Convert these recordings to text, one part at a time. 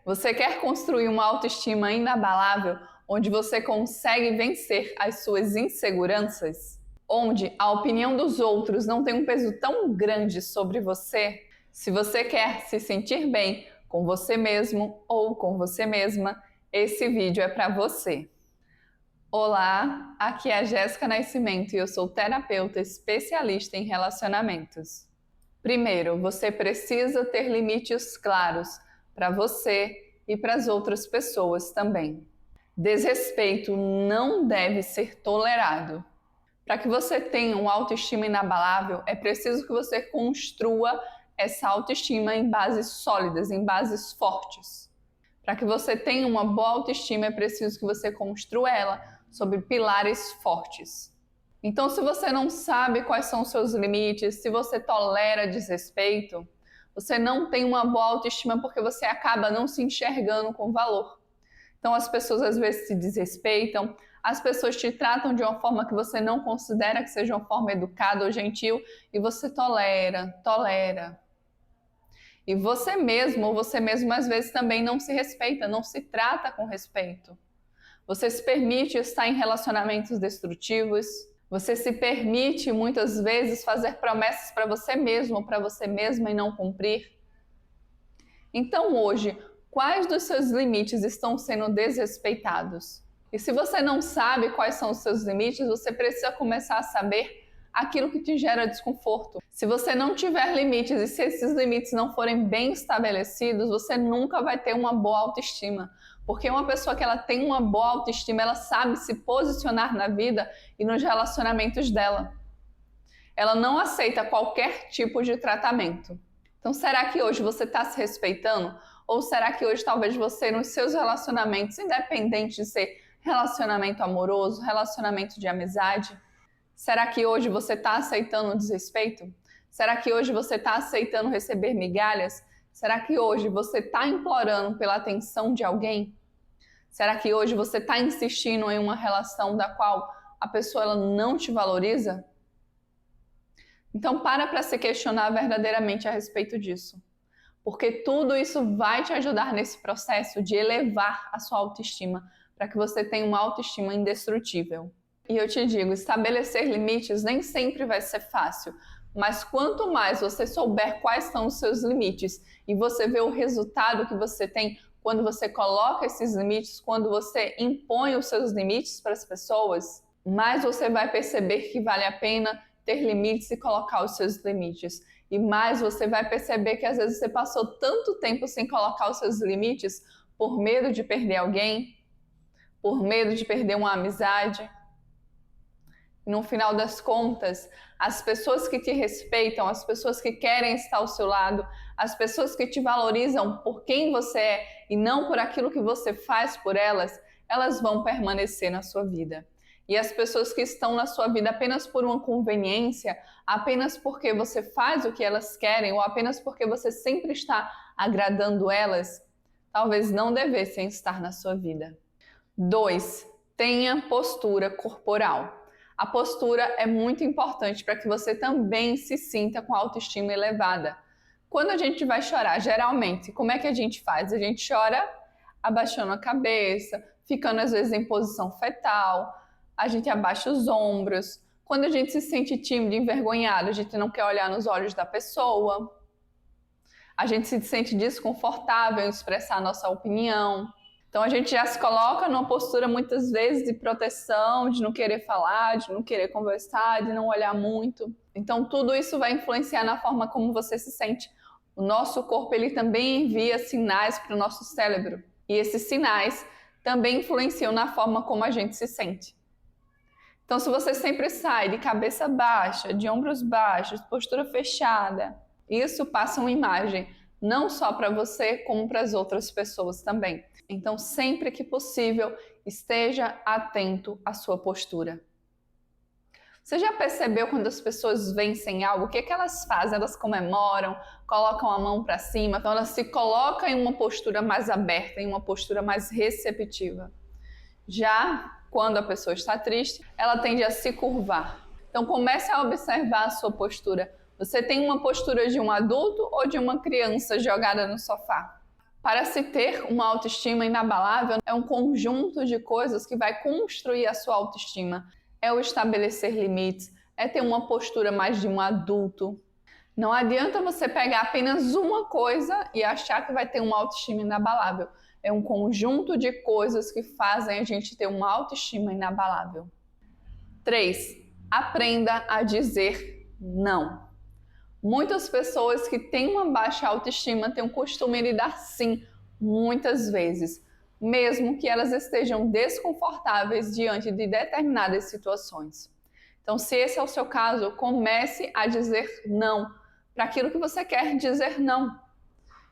Você quer construir uma autoestima inabalável, onde você consegue vencer as suas inseguranças? Onde a opinião dos outros não tem um peso tão grande sobre você? Se você quer se sentir bem com você mesmo ou com você mesma, esse vídeo é para você. Olá, aqui é a Jéssica Nascimento e eu sou terapeuta especialista em relacionamentos. Primeiro, você precisa ter limites claros para você e para as outras pessoas também. Desrespeito não deve ser tolerado. Para que você tenha uma autoestima inabalável, é preciso que você construa essa autoestima em bases sólidas, em bases fortes. Para que você tenha uma boa autoestima, é preciso que você construa ela sobre pilares fortes. Então, se você não sabe quais são os seus limites, se você tolera desrespeito, você não tem uma boa autoestima porque você acaba não se enxergando com valor. Então, as pessoas às vezes se desrespeitam, as pessoas te tratam de uma forma que você não considera que seja uma forma educada ou gentil e você tolera. E você mesmo ou você mesma às vezes também não se respeita, não se trata com respeito. Você se permite estar em relacionamentos destrutivos. Você se permite muitas vezes fazer promessas para você mesmo ou para você mesma e não cumprir. Então hoje, quais dos seus limites estão sendo desrespeitados? E se você não sabe quais são os seus limites, você precisa começar a saber aquilo que te gera desconforto. Se você não tiver limites e se esses limites não forem bem estabelecidos, você nunca vai ter uma boa autoestima. Porque uma pessoa que ela tem uma boa autoestima, ela sabe se posicionar na vida e nos relacionamentos dela. Ela não aceita qualquer tipo de tratamento. Então, será que hoje você está se respeitando? Ou será que hoje talvez você, nos seus relacionamentos, independente de ser relacionamento amoroso, relacionamento de amizade, será que hoje você está aceitando o desrespeito? Será que hoje você está aceitando receber migalhas? Será que hoje você está implorando pela atenção de alguém? Será que hoje você está insistindo em uma relação da qual a pessoa ela não te valoriza? Então para se questionar verdadeiramente a respeito disso. Porque tudo isso vai te ajudar nesse processo de elevar a sua autoestima, para que você tenha uma autoestima indestrutível. E eu te digo, estabelecer limites nem sempre vai ser fácil, mas quanto mais você souber quais são os seus limites e você vê o resultado que você tem quando você coloca esses limites, quando você impõe os seus limites para as pessoas, mais você vai perceber que vale a pena ter limites e colocar os seus limites. E mais você vai perceber que às vezes você passou tanto tempo sem colocar os seus limites por medo de perder alguém, por medo de perder uma amizade. No final das contas, as pessoas que te respeitam, as pessoas que querem estar ao seu lado, as pessoas que te valorizam por quem você é e não por aquilo que você faz por elas, elas vão permanecer na sua vida. E as pessoas que estão na sua vida apenas por uma conveniência, apenas porque você faz o que elas querem ou apenas porque você sempre está agradando elas, talvez não devessem estar na sua vida. 2. Tenha postura corporal. A postura é muito importante para que você também se sinta com a autoestima elevada. Quando a gente vai chorar, geralmente, como é que a gente faz? A gente chora abaixando a cabeça, ficando às vezes em posição fetal, a gente abaixa os ombros. Quando a gente se sente tímido, envergonhado, a gente não quer olhar nos olhos da pessoa. A gente se sente desconfortável em expressar a nossa opinião. Então a gente já se coloca numa postura muitas vezes de proteção, de não querer falar, de não querer conversar, de não olhar muito. Então tudo isso vai influenciar na forma como você se sente. O nosso corpo ele também envia sinais para o nosso cérebro. E esses sinais também influenciam na forma como a gente se sente. Então se você sempre sai de cabeça baixa, de ombros baixos, postura fechada, isso passa uma imagem não só para você, como para as outras pessoas também. Então, sempre que possível, esteja atento à sua postura. Você já percebeu quando as pessoas vencem algo, o que elas fazem? Elas comemoram, colocam a mão para cima, então elas se colocam em uma postura mais aberta, em uma postura mais receptiva. Já quando a pessoa está triste, ela tende a se curvar. Então, comece a observar a sua postura. Você tem uma postura de um adulto ou de uma criança jogada no sofá? Para se ter uma autoestima inabalável, é um conjunto de coisas que vai construir a sua autoestima. É o estabelecer limites, é ter uma postura mais de um adulto. Não adianta você pegar apenas uma coisa e achar que vai ter uma autoestima inabalável. É um conjunto de coisas que fazem a gente ter uma autoestima inabalável. 3. Aprenda a dizer não. Muitas pessoas que têm uma baixa autoestima têm o costume de dar sim muitas vezes, mesmo que elas estejam desconfortáveis diante de determinadas situações. Então, se esse é o seu caso, comece a dizer não para aquilo que você quer dizer não.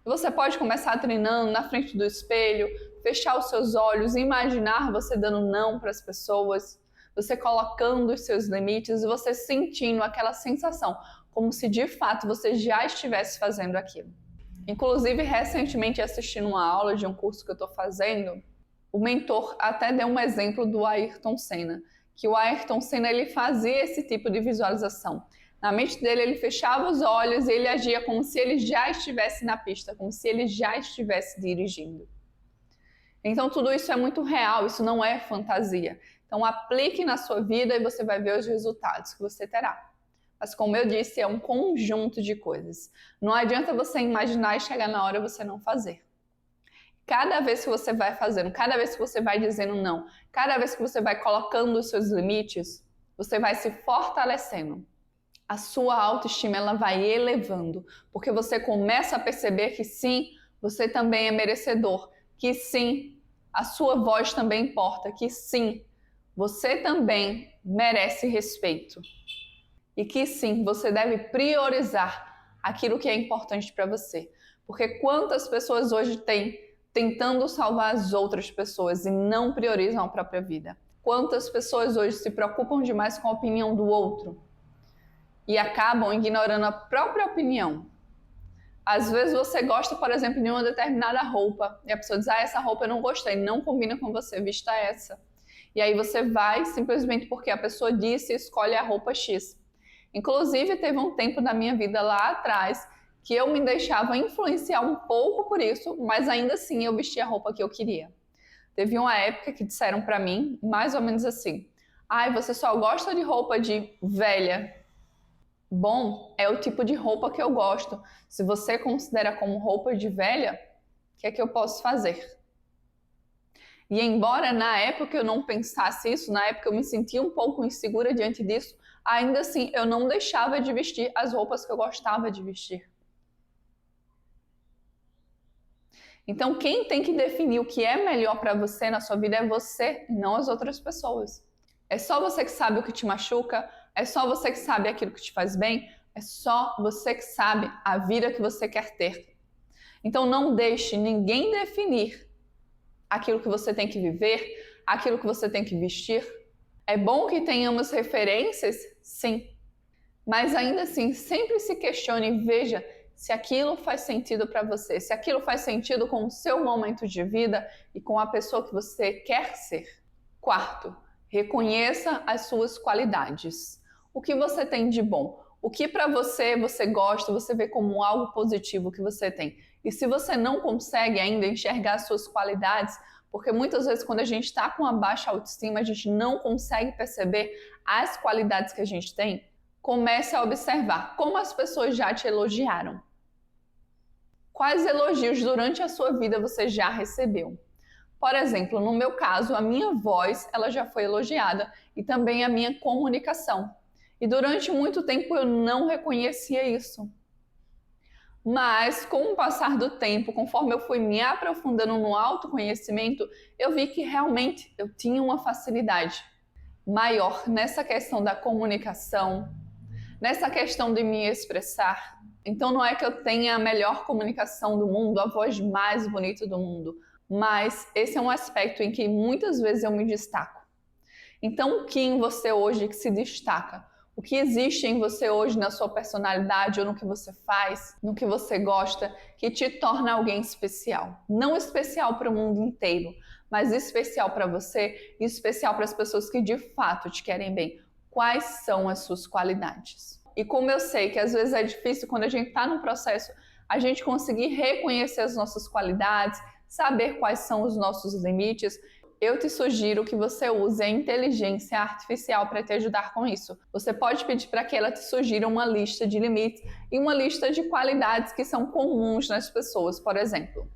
Você pode começar treinando na frente do espelho, fechar os seus olhos, imaginar você dando não para as pessoas, você colocando os seus limites e você sentindo aquela sensação, como se de fato você já estivesse fazendo aquilo. Inclusive, recentemente assistindo uma aula de um curso que eu estou fazendo, o mentor até deu um exemplo do Ayrton Senna, que o Ayrton Senna ele fazia esse tipo de visualização. Na mente dele, ele fechava os olhos e ele agia como se ele já estivesse na pista, como se ele já estivesse dirigindo. Então, tudo isso é muito real, isso não é fantasia. Então, aplique na sua vida e você vai ver os resultados que você terá. Mas, como eu disse, é um conjunto de coisas. Não adianta você imaginar e chegar na hora e você não fazer. Cada vez que você vai fazendo, cada vez que você vai dizendo não, cada vez que você vai colocando os seus limites, você vai se fortalecendo. A sua autoestima ela vai elevando, porque você começa a perceber que sim, você também é merecedor, que sim, a sua voz também importa, que sim, você também merece respeito. E que sim, você deve priorizar aquilo que é importante para você. Porque quantas pessoas hoje têm tentando salvar as outras pessoas e não priorizam a própria vida? Quantas pessoas hoje se preocupam demais com a opinião do outro e acabam ignorando a própria opinião? Às vezes você gosta, por exemplo, de uma determinada roupa e a pessoa diz, essa roupa eu não gostei, não combina com você, vista essa. E aí você vai simplesmente porque a pessoa disse e escolhe a roupa X. Inclusive, teve um tempo da minha vida lá atrás que eu me deixava influenciar um pouco por isso, mas ainda assim eu vestia a roupa que eu queria. Teve uma época que disseram para mim, mais ou menos assim, você só gosta de roupa de velha. Bom, é o tipo de roupa que eu gosto. Se você considera como roupa de velha, o que é que eu posso fazer? E embora na época eu não pensasse isso, na época eu me sentia um pouco insegura diante disso, ainda assim eu não deixava de vestir as roupas que eu gostava de vestir. Então quem tem que definir o que é melhor para você na sua vida é você, não as outras pessoas. É só você que sabe o que te machuca, é só você que sabe aquilo que te faz bem, é só você que sabe a vida que você quer ter. Então não deixe ninguém definir aquilo que você tem que viver, aquilo que você tem que vestir. É bom que tenhamos referências? Sim. Mas ainda assim, sempre se questione e veja se aquilo faz sentido para você, se aquilo faz sentido com o seu momento de vida e com a pessoa que você quer ser. 4. Reconheça as suas qualidades. O que você tem de bom? O que para você gosta, você vê como algo positivo que você tem. E se você não consegue ainda enxergar as suas qualidades, porque muitas vezes quando a gente está com uma baixa autoestima, a gente não consegue perceber as qualidades que a gente tem, comece a observar como as pessoas já te elogiaram. Quais elogios durante a sua vida você já recebeu? Por exemplo, no meu caso, a minha voz ela já foi elogiada e também a minha comunicação. E durante muito tempo eu não reconhecia isso. Mas com o passar do tempo, conforme eu fui me aprofundando no autoconhecimento, eu vi que realmente eu tinha uma facilidade maior nessa questão da comunicação, nessa questão de me expressar. Então não é que eu tenha a melhor comunicação do mundo, a voz mais bonita do mundo, mas esse é um aspecto em que muitas vezes eu me destaco. Então o que em você hoje que se destaca? O que existe em você hoje na sua personalidade ou no que você faz, no que você gosta, que te torna alguém especial? Não especial para o mundo inteiro, mas especial para você e especial para as pessoas que de fato te querem bem. Quais são as suas qualidades? E como eu sei que às vezes é difícil quando a gente está num processo, a gente conseguir reconhecer as nossas qualidades, saber quais são os nossos limites, eu te sugiro que você use a inteligência artificial para te ajudar com isso. Você pode pedir para que ela te sugira uma lista de limites e uma lista de qualidades que são comuns nas pessoas, por exemplo.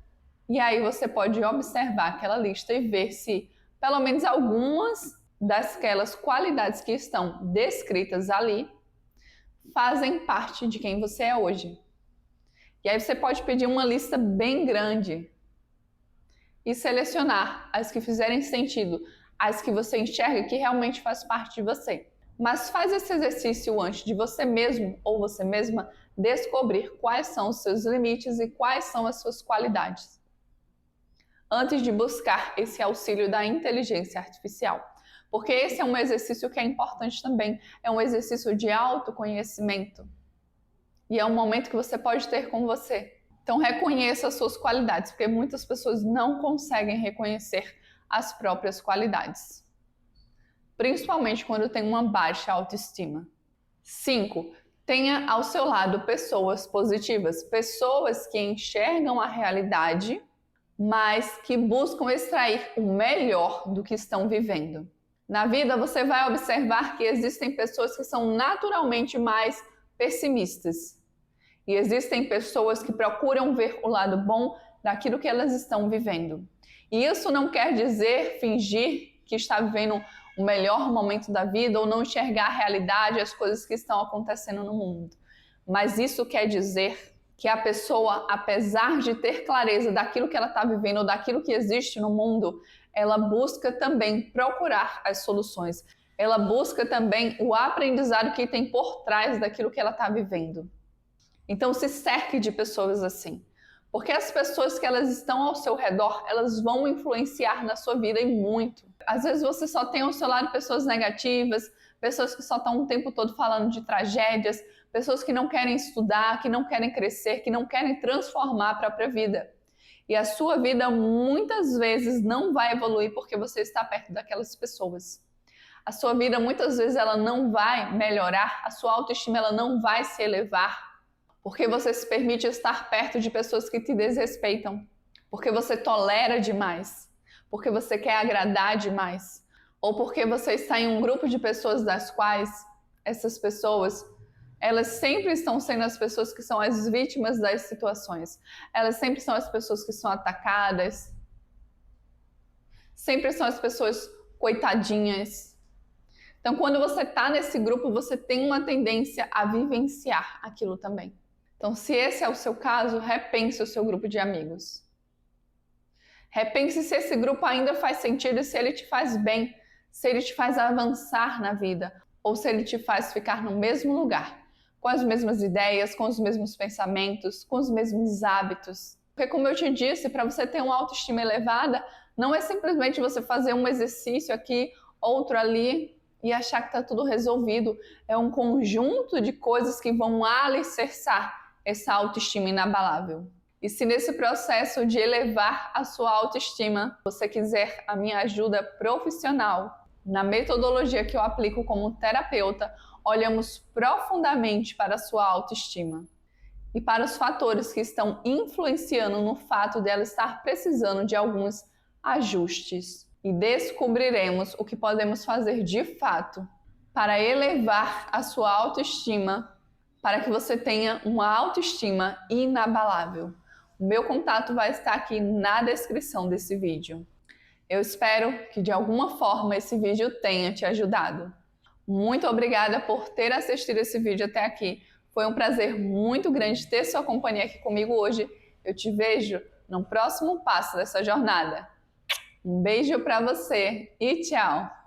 E aí você pode observar aquela lista e ver se pelo menos algumas daquelas qualidades que estão descritas ali fazem parte de quem você é hoje. E aí você pode pedir uma lista bem grande e selecionar as que fizerem sentido, as que você enxerga que realmente faz parte de você. Mas faz esse exercício antes de você mesmo ou você mesma descobrir quais são os seus limites e quais são as suas qualidades, antes de buscar esse auxílio da inteligência artificial. Porque esse é um exercício que é importante também, é um exercício de autoconhecimento. E é um momento que você pode ter com você. Então reconheça as suas qualidades, porque muitas pessoas não conseguem reconhecer as próprias qualidades. Principalmente quando tem uma baixa autoestima. 5. Tenha ao seu lado pessoas positivas, pessoas que enxergam a realidade, mas que buscam extrair o melhor do que estão vivendo. Na vida você vai observar que existem pessoas que são naturalmente mais pessimistas. E existem pessoas que procuram ver o lado bom daquilo que elas estão vivendo. E isso não quer dizer fingir que está vivendo o melhor momento da vida ou não enxergar a realidade, as coisas que estão acontecendo no mundo. Mas isso quer dizer que a pessoa, apesar de ter clareza daquilo que ela está vivendo ou daquilo que existe no mundo, ela busca também procurar as soluções. Ela busca também o aprendizado que tem por trás daquilo que ela está vivendo. Então se cerque de pessoas assim, porque as pessoas que elas estão ao seu redor, elas vão influenciar na sua vida e muito. Às vezes você só tem ao seu lado pessoas negativas, pessoas que só estão o tempo todo falando de tragédias, pessoas que não querem estudar, que não querem crescer, que não querem transformar a própria vida. E a sua vida muitas vezes não vai evoluir porque você está perto daquelas pessoas. A sua vida muitas vezes ela não vai melhorar, a sua autoestima ela não vai se elevar, porque você se permite estar perto de pessoas que te desrespeitam, porque você tolera demais, porque você quer agradar demais, ou porque você está em um grupo de pessoas das quais essas pessoas, elas sempre estão sendo as pessoas que são as vítimas das situações. Elas sempre são as pessoas que são atacadas, sempre são as pessoas coitadinhas. Então, quando você está nesse grupo, você tem uma tendência a vivenciar aquilo também. Então, se esse é o seu caso, repense o seu grupo de amigos. Repense se esse grupo ainda faz sentido, se ele te faz bem, se ele te faz avançar na vida, ou se ele te faz ficar no mesmo lugar, com as mesmas ideias, com os mesmos pensamentos, com os mesmos hábitos. Porque, como eu te disse, para você ter uma autoestima elevada, não é simplesmente você fazer um exercício aqui, outro ali, e achar que está tudo resolvido. É um conjunto de coisas que vão alicerçar essa autoestima inabalável. E se nesse processo de elevar a sua autoestima, você quiser a minha ajuda profissional, na metodologia que eu aplico como terapeuta, olhamos profundamente para a sua autoestima e para os fatores que estão influenciando no fato dela estar precisando de alguns ajustes. E descobriremos o que podemos fazer de fato para elevar a sua autoestima, para que você tenha uma autoestima inabalável. O meu contato vai estar aqui na descrição desse vídeo. Eu espero que de alguma forma esse vídeo tenha te ajudado. Muito obrigada por ter assistido esse vídeo até aqui. Foi um prazer muito grande ter sua companhia aqui comigo hoje. Eu te vejo no próximo passo dessa jornada. Um beijo para você e tchau!